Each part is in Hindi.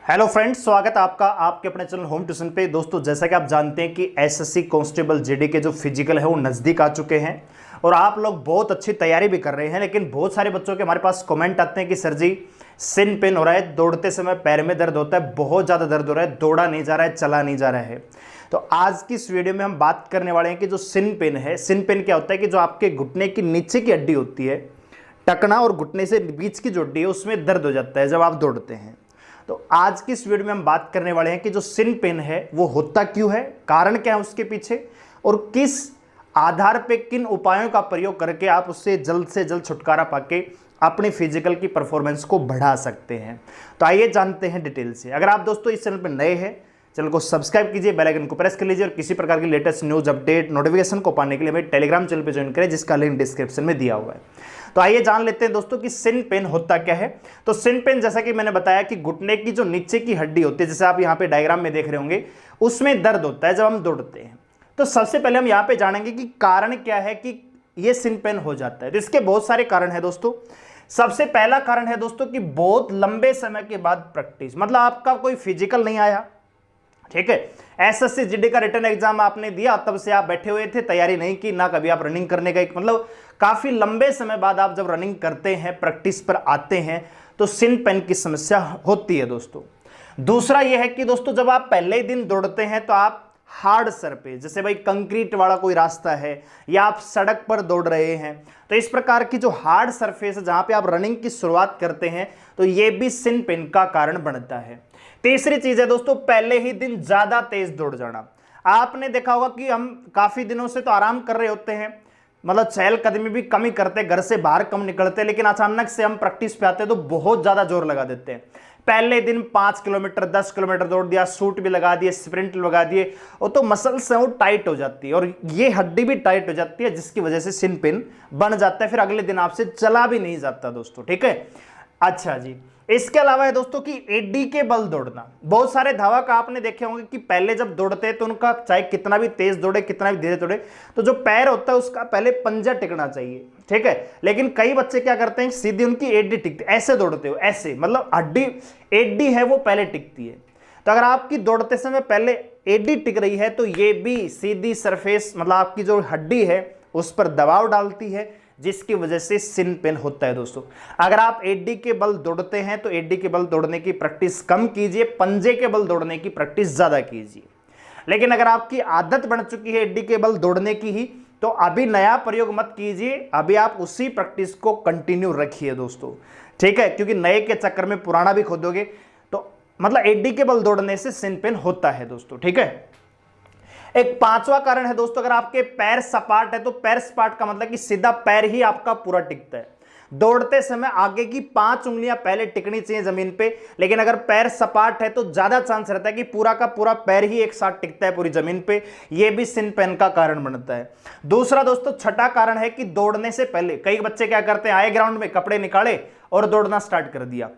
हेलो फ्रेंड्स, स्वागत है आपका आपके अपने चैनल होम ट्यूशन पे। दोस्तों, जैसा कि आप जानते हैं कि एसएससी कांस्टेबल जीडी के जो फिजिकल है वो नज़दीक आ चुके हैं और आप लोग बहुत अच्छी तैयारी भी कर रहे हैं। लेकिन बहुत सारे बच्चों के हमारे पास कमेंट आते हैं कि सर जी सिन पेन हो रहा है, दौड़ते समय पैर में दर्द होता है, बहुत ज़्यादा दर्द हो रहा है, दौड़ा नहीं जा रहा है, चला नहीं जा रहा है। तो आज की इस वीडियो में हम बात करने वाले हैं कि जो सिन पेन है, सिन पेन क्या होता है कि जो आपके घुटने की नीचे की हड्डी होती है, टखना और घुटने से बीच की जो हड्डी है उसमें दर्द हो जाता है जब आप दौड़ते हैं। तो आज की इस वीडियो में हम बात करने वाले हैं कि जो सिन पेन है वो होता क्यों है, कारण क्या है उसके पीछे, और किस आधार पे किन उपायों का प्रयोग करके आप उससे जल्द से जल्द छुटकारा पाके अपनी फिजिकल की परफॉर्मेंस को बढ़ा सकते हैं। तो आइए जानते हैं डिटेल से। अगर आप दोस्तों इस चैनल पर नए हैं, चैनल को सब्सक्राइब कीजिए, बेल आइकन को प्रेस कर लीजिए और किसी प्रकार की लेटेस्ट न्यूज अपडेट नोटिफिकेशन को पाने के लिए हमें टेलीग्राम चैनल पर ज्वाइन करें, जिसका लिंक डिस्क्रिप्शन में दिया हुआ है। तो आइए जान लेते हैं दोस्तों कि सिन पेन होता क्या है। तो सिन पेन, जैसा कि मैंने बताया कि घुटने की जो नीचे की हड्डी होती है, जैसे आप यहाँ पे डायग्राम में देख रहे होंगे, उसमें दर्द होता है जब हम दौड़ते हैं। तो सबसे पहले हम यहाँ पे जानेंगे कि कारण क्या है कि ये सिन पेन हो जाता है। तो इसके बहुत सारे कारण है दोस्तों। सबसे पहला कारण है दोस्तों कि बहुत लंबे समय के बाद प्रैक्टिस, मतलब आपका कोई फिजिकल नहीं आया, ठीक है, एसएससी जीडी का रिटन एग्जाम आपने दिया, तब से आप बैठे हुए थे, तैयारी नहीं की, ना कभी आप रनिंग करने गए, मतलब काफी लंबे समय बाद आप जब रनिंग करते हैं, प्रैक्टिस पर आते हैं, तो सिन पेन की समस्या होती है दोस्तों। दूसरा यह है कि दोस्तों जब आप पहले ही दिन दौड़ते हैं तो आप हार्ड सरफेस, जैसे भाई कंक्रीट वाला कोई रास्ता है या आप सड़क पर दौड़ रहे हैं, तो इस प्रकार की जो हार्ड सरफेस है जहां पे आप रनिंग की शुरुआत करते हैं, तो ये भी सिन पेन का कारण बनता है। तीसरी चीज है दोस्तों, पहले ही दिन ज्यादा तेज दौड़ जाना। आपने देखा होगा कि हम काफी दिनों से तो आराम कर रहे होते हैं, मतलब चहलकदमी भी कम ही करते, घर से बाहर कम निकलते, लेकिन अचानक से हम प्रैक्टिस पे आते हैं तो बहुत ज्यादा जोर लगा देते हैं। पहले दिन 5 किलोमीटर 10 किलोमीटर दौड़ दिया, सूट भी लगा दिए, स्प्रिंट लगा दिए, और तो मसल्स हैं वो टाइट हो जाती है और ये हड्डी भी टाइट हो जाती है, जिसकी वजह से सिन पेन बन जाता है। फिर अगले दिन आपसे चला भी नहीं जाता दोस्तों, ठीक है। अच्छा जी, इसके अलावा है दोस्तों कि एडी के बल दौड़ना। बहुत सारे धावक आपने देखे होंगे कि पहले जब दौड़ते हैं तो उनका चाहे कितना भी तेज दौड़े, कितना भी धीरे दौड़े, तो जो पैर होता है उसका पहले पंजा टिकना चाहिए, ठीक है। लेकिन कई बच्चे क्या करते हैं, सीधी उनकी एडी टिकती, ऐसे दौड़ते हो, ऐसे, मतलब हड्डी एडी है वो पहले टिकती है। तो अगर आपकी दौड़ते समय पहले एडी टिक रही है तो ये भी सीधी सरफेस, मतलब आपकी जो हड्डी है उस पर दबाव डालती है, जिसकी वजह से सिन पेन होता है दोस्तों। अगर आप एडी के बल दौड़ते हैं तो एडी के बल दौड़ने की प्रैक्टिस कम कीजिए, पंजे के बल दौड़ने की प्रैक्टिस ज्यादा कीजिए। लेकिन अगर आपकी आदत बन चुकी है एडी के बल दौड़ने की ही, तो अभी नया प्रयोग मत कीजिए, अभी आप उसी प्रैक्टिस को कंटिन्यू रखिए दोस्तों, ठीक है, क्योंकि नए के चक्कर में पुराना भी खो दोगे। तो मतलब एडी के बल दौड़ने से सिन पेन होता है दोस्तों, ठीक है। एक पांचवा कारण है दोस्तों, अगर आपके पैर सपाट है तो पैर सपाट का मतलब कि सीधा पैर ही आपका पूरा टिकता है। दौड़ते समय आगे की 5 उंगलियां पहले टिकनी चाहिए जमीन पे, लेकिन अगर पैर सपाट है तो ज्यादा चांस रहता है कि पूरा का पूरा पैर ही एक साथ टिकता है पूरी जमीन पे, यह भी सिन पेन का कारण बनता है। दूसरा दोस्तों, छठा कारण है कि दौड़ने से पहले कई बच्चे क्या करते हैं, आए ग्राउंड में, कपड़े निकाले और दौड़ना स्टार्ट कर दिया।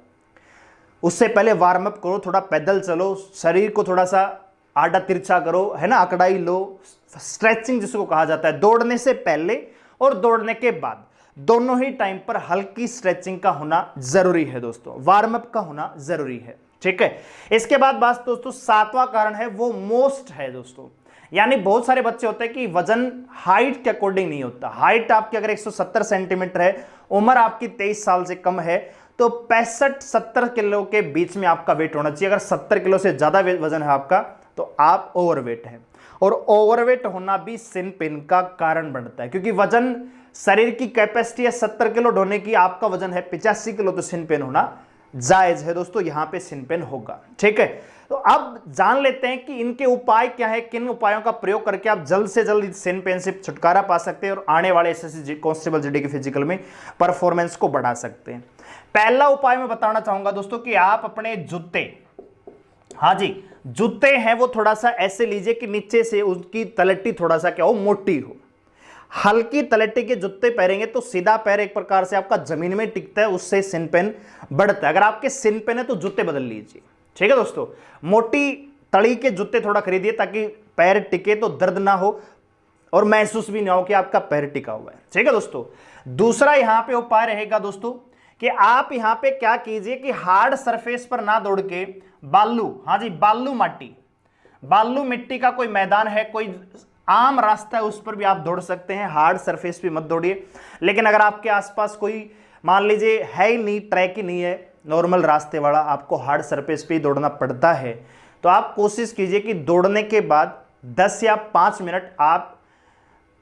उससे पहले वार्म अप करो, थोड़ा पैदल चलो, शरीर को थोड़ा सा आड़ा तिरछा करो, है ना, अकड़ाई लो, स्ट्रेचिंग जिसको कहा जाता है। दौड़ने से पहले और दौड़ने के बाद दोनों ही टाइम पर हल्की स्ट्रेचिंग का होना जरूरी है दोस्तों, वार्म अप का होना जरूरी है, ठीक है। इसके बाद बात दोस्तों, सातवां कारण है वो मोस्ट है दोस्तों, यानी बहुत सारे बच्चे होते हैं कि वजन हाइट के अकॉर्डिंग नहीं होता। हाइट आपकी अगर 170 सेंटीमीटर है, उम्र आपकी 23 साल से कम है, तो 65-70 किलो के बीच में आपका वेट होना चाहिए। अगर 70 किलो से ज्यादा वजन है आपका तो आप ओवरवेट हैं, और ओवरवेट होना भी सिन पेन का कारण बनता है, क्योंकि वजन, शरीर की कैपेसिटी है 70 किलो ढोने की, आपका वजन है 85 किलो, तो सिन पेन होना जायज है दोस्तों, यहां पे सिन पेन होगा, ठीक है। तो अब जान लेते हैं कि इनके उपाय क्या है, किन उपायों का प्रयोग करके आप जल्द से जल्द सिन पेन से छुटकारा पा सकते हैं और आने वाले एसएससी कांस्टेबल जीडी के फिजिकल में परफॉर्मेंस को बढ़ा सकते हैं। पहला उपाय मैं बताना चाहूंगा दोस्तों कि आप अपने जूते, हाँ जी, जूते हैं वो थोड़ा सा ऐसे लीजिए कि नीचे से उसकी तलट्टी थोड़ा सा क्या हो, मोटी हो। हल्की तलट्टी के जूते पहनेंगे तो सीधा पैर एक प्रकार से आपका जमीन में टिकता है, उससे सिन पेन बढ़ता है। अगर आपके सिन पेन है तो जूते बदल लीजिए, ठीक है दोस्तों। मोटी तली के जूते थोड़ा खरीदिए ताकि पैर टिके तो दर्द ना हो और महसूस भी ना हो कि आपका पैर टिका हुआ है, ठीक है दोस्तों। दूसरा यहां पे उपाय रहेगा दोस्तों कि आप यहां पे क्या कीजिए कि हार्ड सरफेस पर ना दौड़ के बालू, हाँ जी बालू माटी, बालू मिट्टी का कोई मैदान है, कोई आम रास्ता है, उस पर भी आप दौड़ सकते हैं। हार्ड सरफेस पे मत दौड़िए। लेकिन अगर आपके आसपास कोई मान लीजिए है ही नहीं, ट्रैक ही नहीं है, नॉर्मल रास्ते वाला, आपको हार्ड सरफेस पे ही दौड़ना पड़ता है, तो आप कोशिश कीजिए कि दौड़ने के बाद 10 या 5 मिनट आप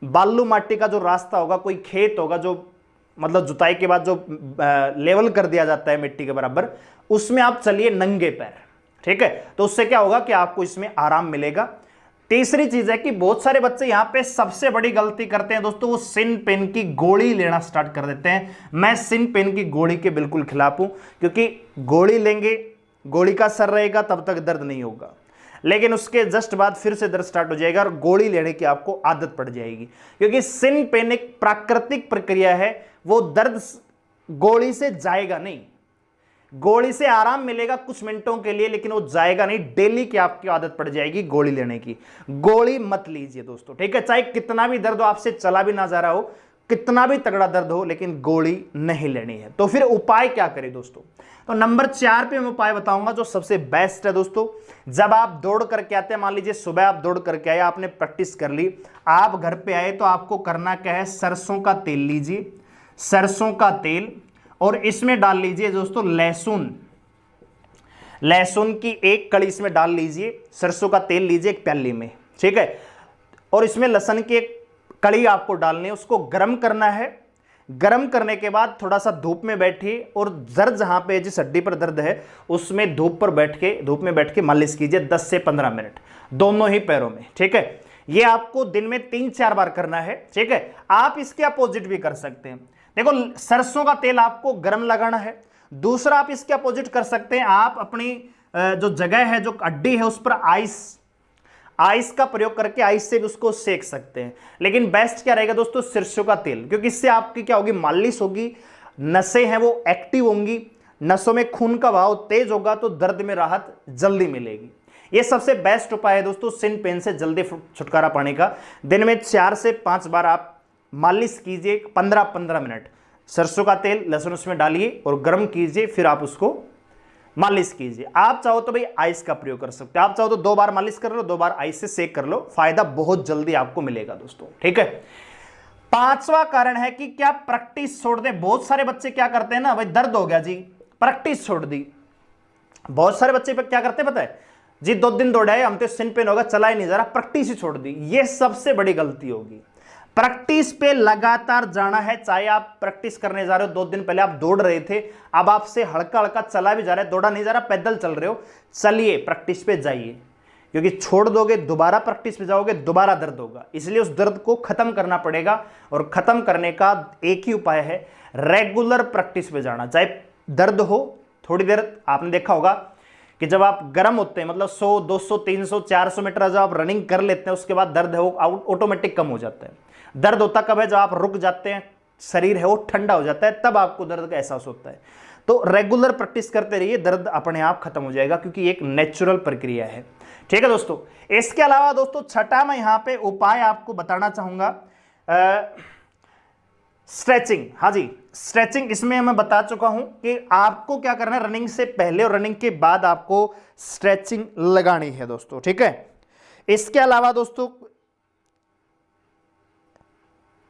बालू माटी का जो रास्ता होगा, कोई खेत होगा जो मतलब जुताई के बाद जो लेवल कर दिया जाता है मिट्टी के बराबर, उसमें आप चलिए नंगे पैर, ठीक है। तो उससे क्या होगा कि आपको इसमें आराम मिलेगा। तीसरी चीज है कि बहुत सारे बच्चे यहां पे सबसे बड़ी गलती करते हैं दोस्तों, वो सिन पेन की गोली लेना स्टार्ट कर देते हैं। मैं सिन पेन की गोली के बिल्कुल खिलाफ हूं, क्योंकि गोली लेंगे, गोली का असर रहेगा, तब तक दर्द नहीं होगा, लेकिन उसके जस्ट बाद फिर से दर्द स्टार्ट हो जाएगा और गोली लेने की आपको आदत पड़ जाएगी। क्योंकि सिन पेन एक प्राकृतिक प्रक्रिया है, वो दर्द गोली से जाएगा नहीं। गोली से आराम मिलेगा कुछ मिनटों के लिए, लेकिन वो जाएगा नहीं। डेली की आपकी आदत पड़ जाएगी गोली लेने की। गोली मत लीजिए दोस्तों, ठीक है। चाहे कितना भी दर्द हो, आपसे चला भी ना जा रहा हो, कितना भी तगड़ा दर्द हो, लेकिन गोली नहीं लेनी है। तो फिर उपाय क्या करें दोस्तों? तो नंबर 4 पे मैं उपाय बताऊंगा जो सबसे बेस्ट है दोस्तों। जब आप दौड़ करके आते हैं, मान लीजिए सुबह आप दौड़ करके आए, आपने प्रैक्टिस कर ली, आप घर पे आए, तो आपको करना क्या है, सरसों का तेल लीजिए, सरसों का तेल, और इसमें डाल लीजिए दोस्तों लहसुन, लहसुन की 1 कड़ी इसमें डाल लीजिए। सरसों का तेल लीजिए 1 प्याली में, ठीक है, और इसमें लहसुन की 1 कड़ी आपको डालनी है, उसको गर्म करना है। गर्म करने के बाद थोड़ा सा धूप में बैठिए, और दर्द जहां पे जिस हड्डी पर दर्द है उसमें धूप में बैठ के मालिश कीजिए 10 से 15 मिनट, दोनों ही पैरों में, ठीक है। ये आपको दिन में 3-4 बार करना है, ठीक है। आप इसके अपोजिट भी कर सकते हैं। देखो, सरसों का तेल आपको गर्म लगाना है। दूसरा, आप इसके अपोजिट कर सकते हैं, आप अपनी जो जगह है, जो हड्डी है, उस पर आइस का प्रयोग करके आइस से भी उसको सेक सकते हैं। लेकिन बेस्ट क्या रहेगा दोस्तों, सरसों का तेल, क्योंकि इससे आपकी क्या होगी, मालिश होगी, नसें हैं वो एक्टिव होंगी, नसों में खून का बहाव तेज होगा, तो दर्द में राहत जल्दी मिलेगी। ये सबसे बेस्ट उपाय है दोस्तों सिन पेन से जल्दी छुटकारा पाने का। दिन में 4 से 5 बार आप मालिश कीजिए, 15-15 मिनट, सरसों का तेल लहसुन उसमें डालिए और गर्म कीजिए, फिर आप उसको मालिश कीजिए। आप चाहो तो भाई आइस का प्रयोग कर सकते हो, आप चाहो तो 2 बार मालिश कर लो, 2 बार आइस से सेक कर लो, फायदा बहुत जल्दी आपको मिलेगा दोस्तों, ठीक है। 5वां कारण है कि क्या प्रैक्टिस छोड़ दे। बहुत सारे बच्चे क्या करते हैं ना, भाई दर्द हो गया जी, प्रैक्टिस छोड़ दी। बहुत सारे बच्चे क्या करते हैं पता है जी, 2 दिन दौड़ाए, हम तो सिन पेन होगा, चला ही नहीं जा रहा, प्रैक्टिस ही छोड़ दी। ये सबसे बड़ी गलती होगी। प्रैक्टिस पे लगातार जाना है। चाहे आप प्रैक्टिस करने जा रहे हो, 2 दिन पहले आप दौड़ रहे थे, अब आपसे हल्का हल्का चला भी जा रहा है, दौड़ा नहीं जा रहा, पैदल चल रहे हो, चलिए प्रैक्टिस पे जाइए, क्योंकि छोड़ दोगे दोबारा प्रैक्टिस पे जाओगे, दोबारा दर्द होगा। इसलिए उस दर्द को खत्म करना पड़ेगा, और खत्म करने का एक ही उपाय है, रेगुलर प्रैक्टिस पे जाना। चाहे दर्द हो, थोड़ी देर आपने देखा होगा कि जब आप गर्म होते हैं, मतलब 100, 200, 300, 400 मीटर जब आप रनिंग कर लेते हैं, उसके बाद दर्द है वो ऑटोमेटिक कम हो जाता है। दर्द होता कब है, जब आप रुक जाते हैं, शरीर है वो ठंडा हो जाता है, तब आपको दर्द का एहसास होता है। तो रेगुलर प्रैक्टिस करते रहिए, दर्द अपने आप खत्म हो जाएगा, क्योंकि एक नेचुरल प्रक्रिया है, ठीक है दोस्तों। इसके अलावा दोस्तों 6ठा मैं यहां पे उपाय आपको बताना चाहूंगा, स्ट्रेचिंग। हाँ जी, स्ट्रेचिंग, इसमें मैं बता चुका हूं कि आपको क्या करना है, रनिंग से पहले और रनिंग के बाद आपको स्ट्रेचिंग लगानी है दोस्तों, ठीक है। इसके अलावा दोस्तों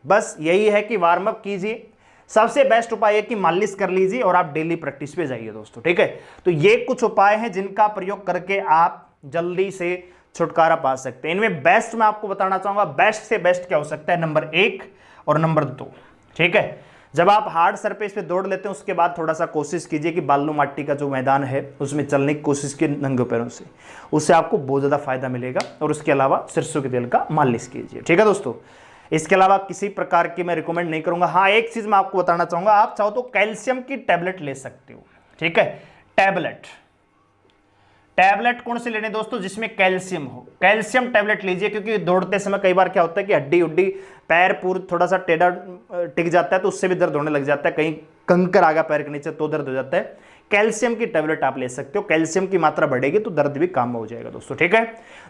बस यही है कि वार्म अप कीजिए। सबसे बेस्ट उपाय है कि मालिश कर लीजिए और आप डेली प्रैक्टिस पे जाइए दोस्तों, ठीक है। तो ये कुछ उपाय हैं जिनका प्रयोग करके आप जल्दी से छुटकारा पा सकते हैं। इनमें बेस्ट मैं आपको बताना चाहूंगा, बेस्ट से बेस्ट क्या हो सकता है, नंबर 1 और नंबर 2, ठीक है। जब आप हार्ड सरफेस पे दौड़ लेते हैं, उसके बाद थोड़ा सा कोशिश कीजिए कि बालू माटी का जो मैदान है उसमें चलने की कोशिश कीजिए नंगे पैरों से, उससे आपको बहुत ज़्यादा फायदा मिलेगा। और उसके अलावा सरसों के तेल का मालिश कीजिए, ठीक है दोस्तों। इसके अलावा किसी प्रकार की मैं रिकमेंड नहीं करूंगा। हाँ, एक चीज़ मैं आपको बताना चाहूंगा, आप चाहो तो कैल्शियम की टैबलेट ले सकते हो, ठीक है। टैबलेट कौन से लेने दोस्तों, जिसमें कैल्शियम हो, कैल्शियम टैबलेट लीजिए। क्योंकि दौड़ते समय कई बार क्या होता है कि हड्डी उड्डी पैर पूर थोड़ा सा टेढ़ा टिक जाता है, तो उससे भी दर्द होने लग जाता है, कहीं कंकर आ गया पैर के नीचे तो दर्द हो जाता है। कैल्शियम की टैबलेट आप ले सकते हो, कैल्शियम की मात्रा बढ़ेगी तो दर्द भी कम हो जाएगा दोस्तों, ठीक है।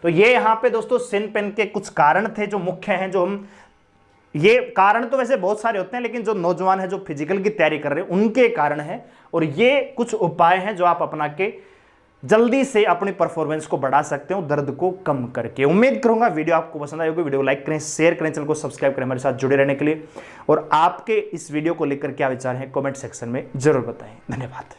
तो ये यहाँ पे दोस्तों सिन पेन के कुछ कारण थे जो मुख्य हैं, जो हम ये कारण तो वैसे बहुत सारे होते हैं, लेकिन जो नौजवान है जो फिजिकल की तैयारी कर रहे हैं उनके कारण है। और ये कुछ उपाय हैं जो आप अपना के जल्दी से अपनी परफॉर्मेंस को बढ़ा सकते हो, दर्द को कम करके। उम्मीद करूंगा वीडियो आपको पसंद आई होगी। वीडियो को लाइक करें, शेयर करें, चैनल को सब्सक्राइब करें हमारे साथ जुड़े रहने के लिए। और आपके इस वीडियो को लेकर क्या विचार हैं कमेंट सेक्शन में जरूर बताएं। धन्यवाद।